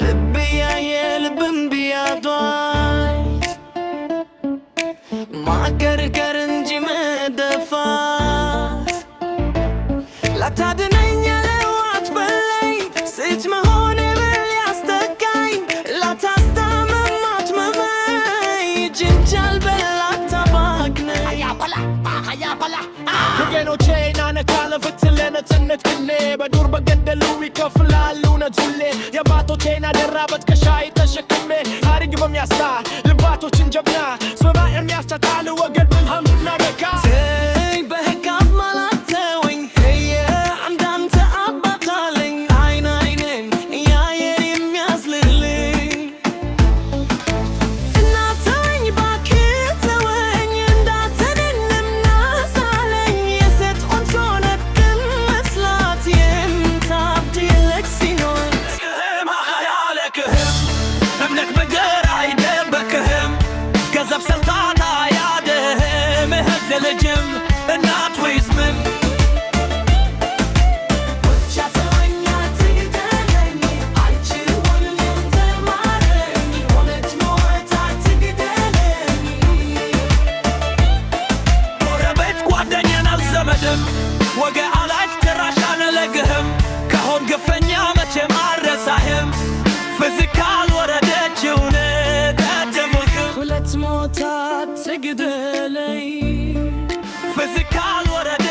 ልብያየ ልብም ቢያቷይ ማከርከር እንጂ መደፋት ላታድነኝ ያለው አትበለኝ ስች መሆን ብል ያስተካኝ ላታስታመም አትመመኝ ጅንጃል በላታባክነኝ ወገኖቼ ናነካለ ፍትለነትነት ክሌ በዱር በገደሉ ይከፍላሉ ነቱሌ የአባቶቼን አደራ በትከሻዬ ተሸክሜ ታሪክ በሚያስታር ልባቶችን ጀግና ስበባ የሚያስቻታል ወገን ብልሃምና በካ ተይ በሕግ አማላተወኝ ሄየ እንዳንተ አባታለኝ አይን አይኔን ያየን የሚያዝልልኝ እናተኝ ባክህ ተወኝ እንዳትንንም ናሳለኝ የሴት ኦንሶነትን መስላት የምታብድ የለች ሲኖር ክህም አያለክህም እምነት መንገር አይደበክህም ገንዘብ ስልጣን አያድህም እህት ልጅም እናት ወይስ ምን ጎረቤት ጓደኛን አልዘመድም ወገ አላጅ ጭራሽ አልለግህም ከሆን ግፈኛ መቼም አልረሳህም ፊዚካል ወረደችውን ቀደሙህም ሁለት ሞታ ትግደለኝ ፊዚካል ወረደ